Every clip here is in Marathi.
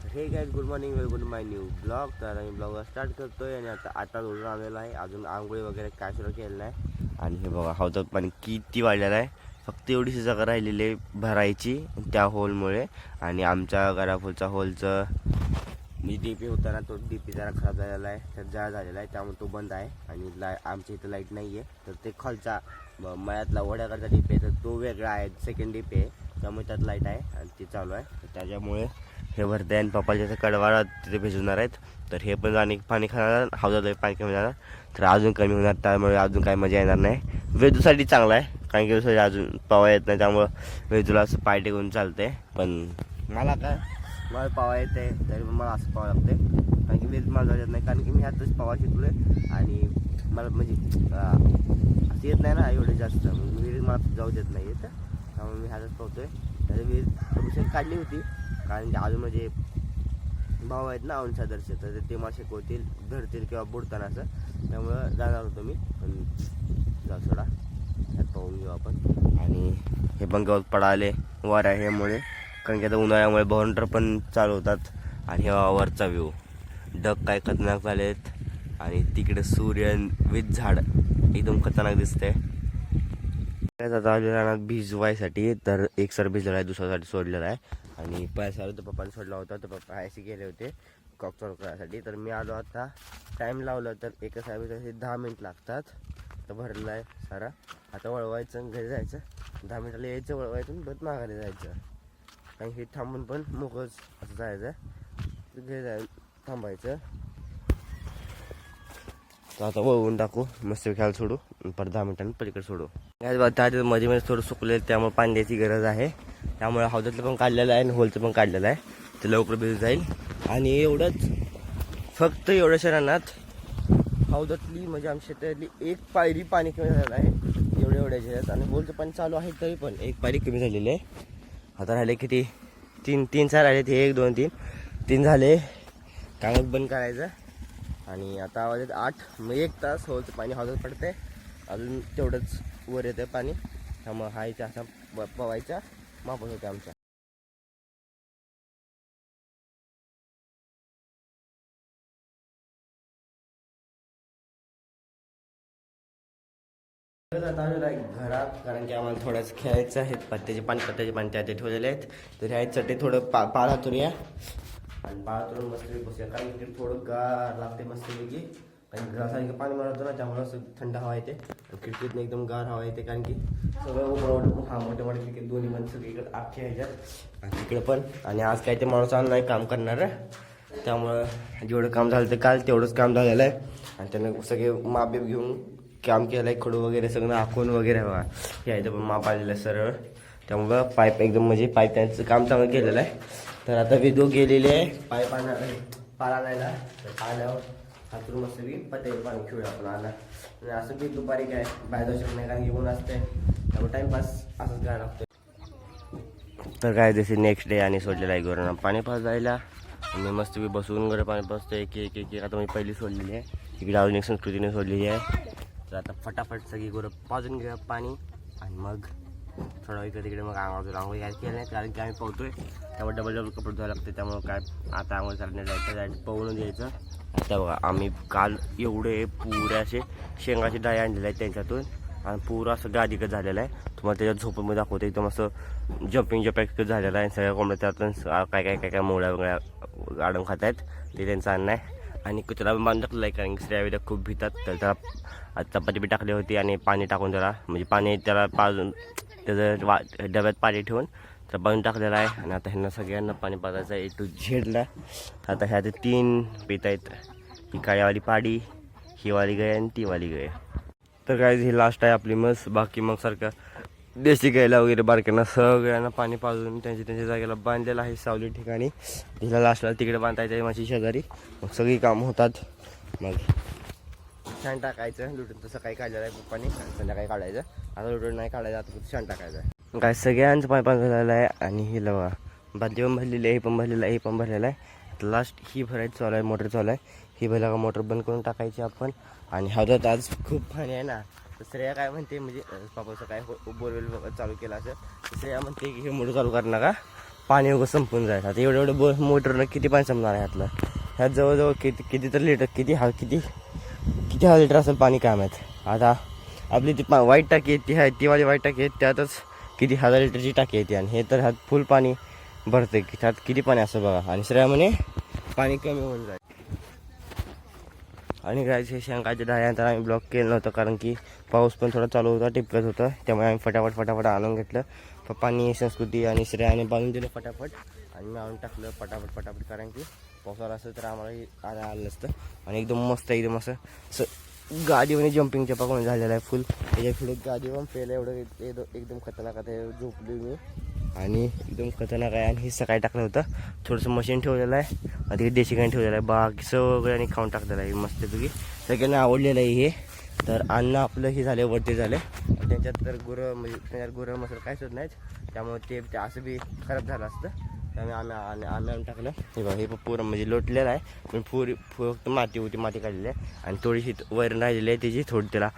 हे guys good morning, welcome to my new blog. तर आम्ही ब्लॉग स्टार्ट करतोय आणि आता उडून आलेला आहे. अजून आंघोळी वगैरे काय सुरू केलेलं आहे. आणि हे बघा हौदात पाणी किती वाढलेलं आहे. फक्त एवढीशी जागा राहिलेली आहे भरायची त्या होलमुळे. आणि आमच्या घरापुढचा होलचं मी डीपी होता ना, तो डीपी जरा खराब झालेला आहे, तर जाळ झालेला आहे, त्यामुळे तो बंद आहे. आणि आमच्या इथं लाईट नाही आहे, तर ते खालचा मळ्यातला वड्याकडचा डीपी आहे, तर तो वेगळा आहे, सेकंड डीपी आहे, त्यामुळे त्यात लाईट आहे आणि ती चालू आहे. तर त्याच्यामुळे हे भरते आणि पप्पाच्या कडवाळा तिथे भिजवणार आहेत. तर हे पण आणि पाणी खाणार, हौदात पाणी कमी जाणार, तर अजून कमी होणार, त्यामुळे अजून काही मजा येणार नाही. वेदूसाठी चांगला आहे, कारण की वेदूसाठी अजून पावा येत नाही, त्यामुळं वेदूला असं पाय टेकून चालते. पण मला पावा येते, तरी मला असं पावा लागते, कारण की वेद मला येत नाही, कारण की मी हातच पावा शिकलो आहे. आणि मला म्हणजे असं येत नाही ना एवढं जास्त, विहीर मला जाऊ देत नाही येत, त्यामुळे मी हातच पावतोय. त्याची विहीर काढली होती, कारण की अजून म्हणजे भाऊ आहेत ना अंशादर्श, तर ते मला शिकवतील, धरतील किंवा बुडताना असं, त्यामुळं जाणार होतो मी. पण जा सोडा, त्यात पाहून घेऊ आपण. आणि हे पण गवत पडाले वाऱ्या ह्यामुळे, कारण की आता उन्हाळ्यामुळे बॉन्डर पण चालू होतात. आणि हे वरचा व्ह्यू, ढग काय खतरनाक झालेत, आणि तिकडे सूर्य विथ झाड एकदम खतरनाक दिसते. आता आलेला रानात भिजवायसाठी, तर एक सर भिजलेला आहे, दुसऱ्यासाठी सोडलेला आहे. आणि पैसा तर पप्पाने सोडला होता, तर पप्पा आयसी गेले होते कॉक चालू करायसाठी. तर मी आलो, आता टाईम लावलं तर एका साहेबासाठी 10 मिनिट लागतात. तर भरलं आहे सारा, आता वळवायचं घरी जायचं, 10 मिनिटाला यायचं, वळवायचं परत माघारी जायचं, कारण हे थांबून पण मोकळच असं जायचं, घरी थांबायचं. तर आता वळवून टाकू, मस्त खेळायला सोडू, परत 10 मिनिटांनी पलीकडे सोडू. मध्ये मध्ये थोडं सुकलेलं, त्यामुळे पाणी द्यायची गरज आहे, त्यामुळे हौदातलं पण काढलेलं आहे आणि होलचं पण काढलेलं आहे, ते लवकर भिजून जाईल. आणि एवढंच, फक्त एवढ्याशा रानात हौदातली म्हणजे आमच्या शेतातली एक पायरी पाणी कमी झालेलं आहे, एवढ्याच्या ह्याच्यात. आणि होलचं पाणी चालू आहे, तरी पण एक पायरी कमी झालेली आहे. आता राहिले किती, तीन चार राहिले, ते 1 2 3 झाले, कागद बंद करायचं. आणि आता आवाज येत 8, मग 1 तास होलचं पाणी हौदात पडते, अजून तेवढंच वर येतं पाणी, त्यामुळे हायच्या असा पवायच्या मापत होते आमच्या. घरात, कारण की आम्हाला थोडंच खेळायचं आहे, पत्त्याचे पाणी त्या ठेवलेले आहेत. तर ह्यासाठी थोडं पाळा तुरूया, आणि पाळा तुरून मस्तपैकी बसूया, कारण की थोडं गार लागते मस्तपैकी. आणि घरासारखं पाणी मारतो ना, त्यामुळे असं थंड हवा येते, खिडकीतनं एकदम गार हवा येते, कारण की सगळं मोठे मोठे खिडकी दोन्ही पण सगळीकडे आख्या ह्याच्यात आणि तिकडं पण. आणि आज काय ते माणूस आला नाही काम करणार, त्यामुळं जेवढं काम झालं ते काल तेवढंच काम झालेलं आहे. आणि त्यानं सगळे माप घेऊन काम केलं आहे, खडू वगैरे सगळं आखून वगैरे हवा हे इथं पण माप आलेलं आहे सरळ, त्यामुळं पाईप एकदम म्हणजे पाईप त्यांचं काम चांगलं केलेलं आहे. तर आता विदो गेलेले आहे पाईप पाला नाहीला, तर पाण्यावर हातून मस्त बी पत्त्याचं पाणी खेळूया आपण आला. आणि असं बी दुपारी काय बाहेर जाऊ शकत नाही, कारण की ऊन असते, त्यामुळे टाईमपास असंच करायला लागतं. तर काय जसे नेक्स्ट डे आणि सोडलेला आहे गोरांना पाणी पास जायला, आणि मस्त बी बसून गोरं पाणी पासतं एक आता मी पहिली सोडलेली आहे, इकडे अजून एक संस्कृतीने सोडलेली आहे. तर आता फटाफट सगळी गोरं पाजून घ्या पाणी, आणि मग थोडा इकडे तिकडे मग आंघोळ काय केलं नाही, कारण की आम्ही पोहतोय, त्यामुळे डबल कपडे धुवायला लागते, त्यामुळे काय आता आंघोळ करण्यात जायचं पोहून द्यायचं. आता बघा आम्ही काल एवढे पुरे असे शेंगाचे डाळे आणलेले आहेत त्यांच्यातून, आणि पुरं असं गादीकच झालेलं आहे. तुम्हाला त्याच्यात झोपून दाखवतो, एकदम असं जम्पिंग झालेलं आहे. सगळ्या कोंबड्या त्यातून काय मोळ्या वगैरे आडून खात आहेत, ते त्यांचं अन्न आहे. आणि कुत्रा बांधून टाकलेलं आहे, कारण की स्त्रिया खूप भितात, तर त्याला चपाती बी टाकली होती, आणि पाणी टाकून त्याला म्हणजे पाणी त्याला पाजून त्याचं डब्यात पाणी ठेवून तर बांधून टाकलेलं आहे. आणि आता ह्यांना सगळ्यांना पाणी पाजायचं आहे A to Z. आता ह्या 3 पित आहेत, ही काळीवाली पाडी, ही वाली गाय आणि ती वाली गाय. तर काय ही लास्ट आहे आपली मस, बाकी मग सारखं देशी गायला वगैरे बारक्यांना सगळ्यांना पाणी पाजून त्यांच्या जागेला बांधलेलं आहे सावली ठिकाणी. हिला लास्टला तिकडे बांधायचं आहे माझी शेजारी, मग सगळी कामं होतात. मग शान टाकायचं लुटून, तसं काही काढलेलं आहे पप्पाने, संध्याकाळी काढायचं, आता लुटून नाही काढायचं, आता शान टाकायचं आहे. काय सगळ्यांचं पाणी पाणी झालेलं आहे. आणि ही लवा बादली पण भरलेली आहे, हे पण भरलेलं आहे, हे पण भरलेलं आहे. लास्ट ही भरायची चालू आहे, मोटर चालू आहे, ही भरला का मोटर बंद करून टाकायची आपण. आणि हौदात आज खूप पाणी आहे ना, तर श्रेया काय म्हणते, म्हणजे पापाचं काय बोरवेल चालू केला असं, श्रेया म्हणते की हे मोटर चालू करणार का, पाणी वगैरे संपून जायचं. आता एवढं एवढं मोटरनं किती पाणी संपणार आहे ह्यातलं. ह्यात जवळजवळ किती तर लिटर किती हजार लिटर असेल पाणी काय माहीत. आता आपली ती वाईट टाकी आहे ती आहे, ती वाली वाईट टाकी आहे त्यातच किती हजार लिटरची टाकी येते. आणि हे तर ह्यात फुल पाणी भरते. ह्यात किती पाणी असं बघा. आणि श्रेया म्हणे पाणी कमी होऊन जाईल. आणि काय शेंगाच्या डाळ्यानंतर आम्ही ब्लॉक केलं नव्हतं कारण की पाऊस पण थोडा चालू होता, टिपकत होतं. त्यामुळे आम्ही फटाफट आणून घेतलं. पप्पांनी संस्कृती आणि श्रेयाने बांधून दिलं फटाफट. आणि मी आणून टाकलं फटाफट कारण की पावसाळा असं तर आम्हाला आलं नसतं. आणि एकदम मस्त एकदम असं गाडीवर जम्पिंगच्या पाकून झालेलं आहे फुल. त्याच्या पुढे गाडीवर पेलं एवढं एकदम खतरनाक. आता झोपली मी आणि एकदम खतरनाक आहे. आणि हे सकाळी टाकलं होतं. थोडंसं मशीन ठेवलेलं आहे, अधिक देशी काही ठेवलेलं आहे. बाकी सगळ्यांनी खाऊन टाकलेलं आहे मस्तपैकी. सगळ्यांना आवडलेलं आहे हे. तर अन्न आपलं हे झाले वरती झाले. त्यांच्यात तर गुरं म्हणजे त्याच्यात गुरं मसाला काहीच होत नाहीत. त्यामुळे ते असं बी खराब झालं असतं. त्यामुळे आम्ही आणून टाकलं. हे बघा हे पूर्ण म्हणजे लोटलेलं आहे पण फक्त माती होती, माती काढलेली आहे. आणि थोडीशी वैरण राहिलेली आहे त्याची, थोडी त्याला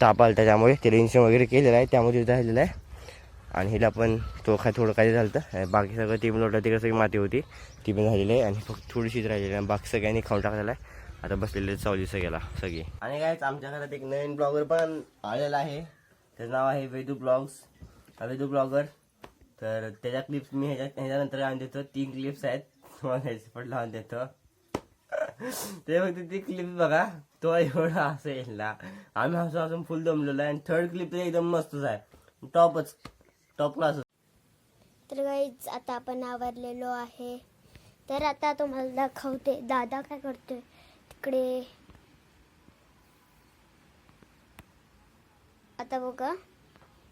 ताप आला त्यामुळे त्याला इन्शम वगैरे केलेलं आहे त्यामुळे तिथं राहिलेलं आहे. आणि हिला पण थोडं काही झालं तर बाकी सगळं ती पण लोटलं तिकडे सगळी माती होती ती पण झालेली आहे. आणि फक्त थोडीशीच राहिलेली आहे. बाकी सगळ्यांनी खाऊन टाकलेलं आहे. आता बसलेले चावली सगळ्याला सगळी. आणि काय आमच्या घरात एक नवीन ब्लॉगर पण आलेला आहे. त्याचं नाव आहे वेदू ब्लॉगर. तर त्याच्या क्लिप्स मी ह्याच्यानंतर आणून देतो. 3 क्लिप्स आहेत तुम्हाला पण लावून देतो. ते फक्त ती क्लिप बघा, तो एवढा असेल ना. आम्ही हसून फुल दमलेलो आहे. आणि 3rd क्लिप तर एकदम मस्तच आहे, टॉप क्लास. तर गाईज आता आपण आवरलेलो आहे. तर आता तुम्हाला दाखवते दादा काय करतोय तिकडे. आता बघा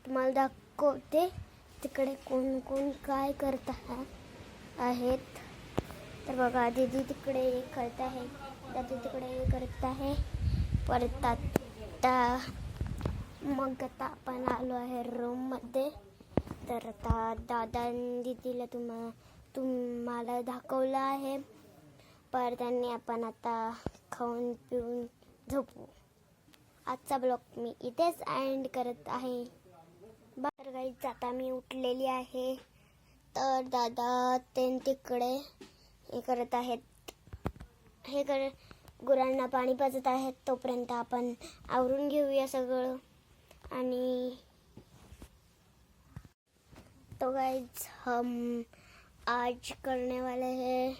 तुम्हाला दाखवते तिकडे कोण कोण काय करत आहेत. तर बघा दीदी तिकडे करत आहे, दादी तिकडे करत आहे. परत आता मग आता आपण आलो आहे रूममध्ये. तर आता दादा दीदीला तुम्हाला दाखवलं आहे. परत त्यांनी आपण आता खाऊन पिऊन झोपू. आजचा ब्लॉग मी इथेच एंड करत आहे. बाहेर गाईच आता मी उठलेली आहे. तर दादा ते तिकडे हे करत आहेत, गुरांना पाणी पाजत आहेत. तोपर्यंत आपण आवरून घेऊया सगळं. आणि तो गाइस हम आज करने वाले हैं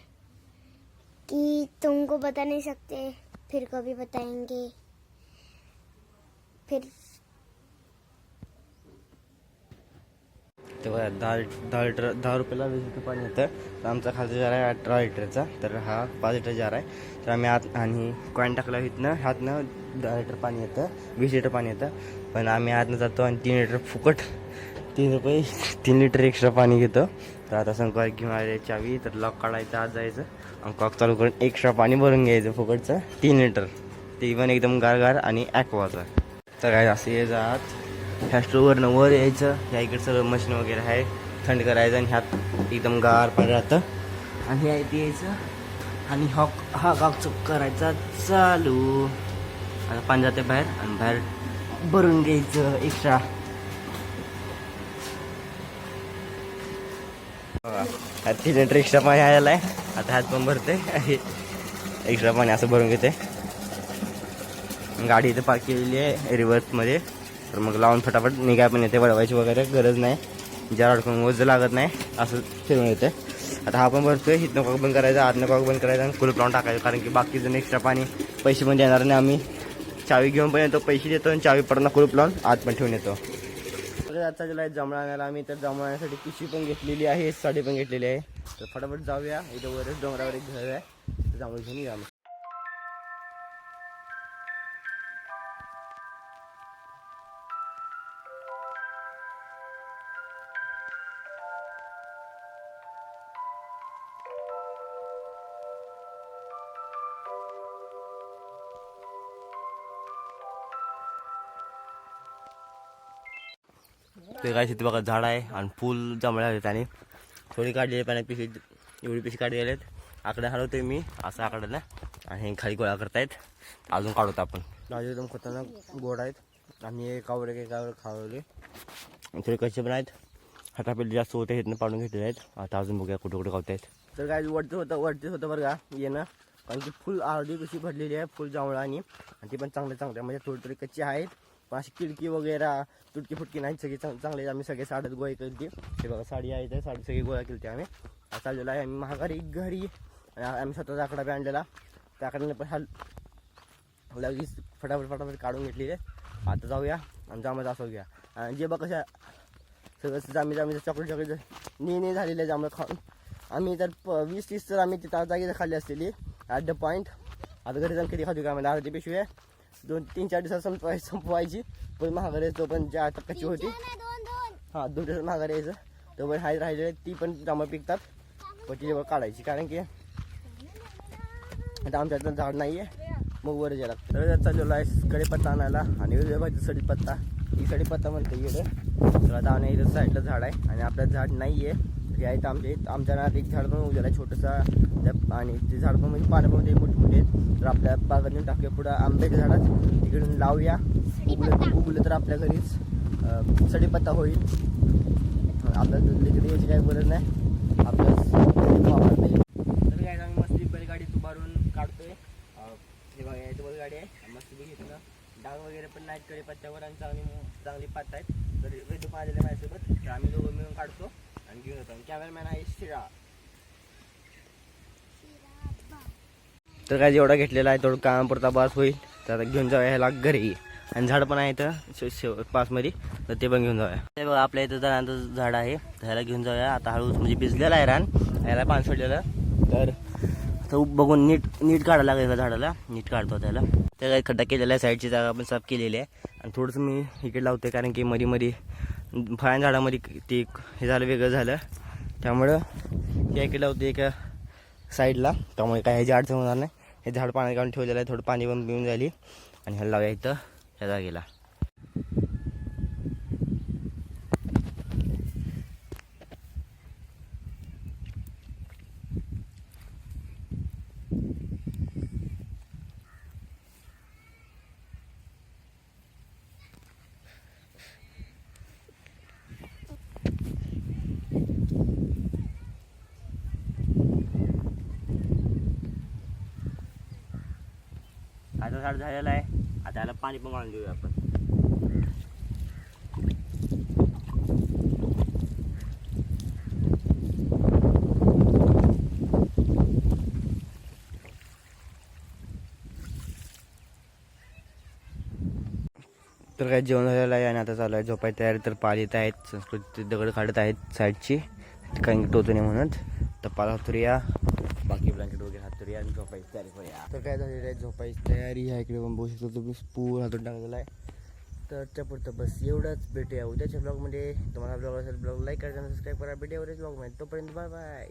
कि तुमको बता नहीं सकते, फिर कभी बताएंगे. फिर तेव्हा 10 रुपयाला 20 लिटर पाणी येतं. तर आमचा खालचा जार आहे 18 लिटरचा. तर हा 5 लिटर जार आहे. तर आम्ही आणि कॉईन टाकला इथनं ह्यातनं 10 लिटर पाणी येतं, 20 लिटर पाणी येतं. पण आम्ही आतनं जातो आणि 3 लिटर फुकट 3 रुपये 3 लिटर एक्स्ट्रा पाणी घेतो. तर आता संकवाय घेऊन आले चावी. तर लॉक काढायचं, आत जायचं आणि कॉक चालू करून एक्स्ट्रा पाणी भरून घ्यायचं फुकटचं 3 लिटर. ते पण एकदम गार आणि ॲक्वाचं. तर काय असं ये जात ह्या स्टोवरनं वर यायचं. ह्या इकडे सगळं मशीन वगैरे आहे, थंड करायचं. आणि ह्यात एकदम गार पाणी राहतं. आणि ह्या इथे यायचं आणि हा कॉक चुक करायचा चालू. आता पाणी जाते बाहेर आणि बाहेर भरून घ्यायचं एक्स्ट्रा. ह्यात 3 लिटर एक्स्ट्रा पाणी आलेलं आहे. आता ह्यात पण भरते एक्स्ट्रा पाणी असं भरून घेते. गाडी इथे पार्क केलेली आहे रिव्हर्समध्ये. तर मग लावून फटाफट निघाय पण येते, वळवायची वगैरे गरज नाही. ज्या अडकून वज लागत नाही असं फिरून येते. आता हा पण भरतोय. इथनं कॉक बंद करायचा, आतनं कॉक बंद करायचा आणि कुलूप लावून टाकायचं. कारण की बाकीचं एक्स्ट्रा पाणी पैसे पण देणार नाही. आम्ही चावी घेऊन पण येतो, पैसे देतो आणि चावी पडणं कुलूप लावून आत पण ठेवून येतो. आजचा गेला जांभळा आणायला आम्ही. तर जांभळा आणण्यासाठी पिशवी पण घेतलेली आहे, साडी पण घेतलेली आहे. तर फटाफट जाऊया. इथं वरच डोंगरावर एक घर आहे, तर जांभळ घेऊन या. ते काय तिथे बघा झाड आहे आणि फुल जांभळ्या आहेत. आणि थोडी काढलेली पाण्यात पिशवी, एवढी पिशवी काढली आहेत. आकडे हलवतोय मी असं आकड्याला आणि हे खाली गोळा करतायत. अजून काढतो आपण. भाजी एकदम खतरनाक गोड आहेत. आम्ही एकावर खावले. थोडे कच्चे पण आहेत हटापल्ली जास्त होते आहेत ना पाडून घेतलेले आहेत. आता अजून बघूया कुठे कुठे गावत आहेत. तर काय वरतीच होतं बरं का येणं, कारण की फुल अर्धी कशी भरलेली आहे फुल जांभळं आणि ती पण चांगले म्हणजे थोडी थोडी कच्ची आहेत. पण अशी खिडकी वगैरे तुटकी फुटकी नाही, सगळी चांगले. आम्ही सगळे साड्यात गोळा केली. ते बघा साडी आहे ते साडी सगळी गोळा केली आम्ही. चाललेलो आहे आम्ही महागारी घरी. आणि आम्ही स्वतःचा आकडा बी आणलेला, त्या आकड्याने पण लगेच फटाफट काढून घेतलेली आहे. आता जाऊया आणि जांभळं असं घ्या. आणि जे बघ कशा सगळं जांभळी चॉकलेट ने झालेले जांभळं खाऊन आम्ही तर 20-30 तर आम्ही तिथं जागी खाल्ली असलेली ॲट द पॉईंट. आता घरी जाऊन किती खातो का आम्हाला अर्धी पिशवी आहे. 2-3-4 दिवसात संपवायची. पण महागारी तो पण ज्या टक्क्याची होती 2 दिवस महागारी यायचं तो पण हाय राहिलेले ती पण जांभळं पिकतात. पण ती काढायची कारण की आता आमच्या झाड नाही आहे, मग वर जायला लागतं. तर चाललेलो आहे कढीपत्ता आणायला आणि वेगळ्या सडीपत्ता ही सडीपत्ता म्हणते इकडे. तर आता आम्ही इथं साईडला झाड आहे आणि आपलं झाड नाही आहे. हे आहे आमच्या नात एक झाड पण उद्याला छोटंसं आणि ते झाड पण म्हणजे पानं पण मोठे आहेत. तर आपल्या बागेत नेऊन टाकूया पुढं आंब्याच्या झाडात तिकडून लावूया. उगलं तर आपल्या घरीच सडीपत्ता होईल. आपल्याला तिकडे यायची काही गरज नाही, आपल्याच वापरता येईल. तर काय आम्ही मस्त बैलगाडी उभारून काढतोय. हे बघा याची बैलगाडी आहे मस्त घेतलं. डाग वगैरे पण नाहीत कढीपत्त्यावर आणि चांगली पात आहेत. तर वेदू पण आलेल्या माझ्यासोबत. तर आम्ही दोघं मिळून काढतो आणि घेऊन येतो. कॅमेरामॅन आहे शिरा. तर काय जेवढा घेतलेला आहे तेवढं कामापुरता बास होईल. तर आता घेऊन जाऊया ह्याला घरी. आणि झाड पण आहे इथं पासमध्ये, तर ते पण घेऊन जाऊया. ते बघा आपल्या इथं जणांचं झाड आहे, तर ह्याला घेऊन जाऊया. आता हळूच म्हणजे भिजलेला आहे रान, ह्याला पाणी सोडलेलं. तर आता बघून नीट काढायला लागेल झाडाला. नीट काढतो त्याला. त्या काही खड्डा केलेला आहे, साईडची जागा पण साफ केलेली आहे. आणि थोडंसं मी इकडे लावते कारण की मध्ये फळां झाडामध्ये ते हे झालं वेगळं झालं, त्यामुळं हे इकडे लावते एका साईडला. त्यामुळे काय ह्याची अडचण होणार नाही. हे झाड पाणी काढून ठेवलेलं आहे, थोडं पाणी पण पिऊन झाली. आणि ह्याला लावूया इथं त्या जागेला. आता झाड झालेलं आहे, आता याला पाणी पण घालून देऊया आपण. तर काय जेवण झालेलं आहे आणि आता चालू आहे झोपायची तयारी. तर पाल येत आहेत, संस्कृती दगड काढत आहेत साईडची काही टोचू नये म्हणून. तर पाल हातरूया, बाकी ब्लँकेट वगैरे हातरूया आणि झोपायची तयारी करूया. तर काय झालेलं आहे झोपायची तयारी ह्या इकडे पण बघू शकतो तुम्ही पूल हातून टाकलेला आहे. तर त्यापुरतं बस एवढंच. भेटूया उद्याच्या ब्लॉगमध्ये. तुम्हाला ब्लॉग असेल ब्लॉग लाईक करा, सबस्क्राईब करा. भेटूया उद्याच्या ब्लॉगमध्ये. तोपर्यंत बाय बाय.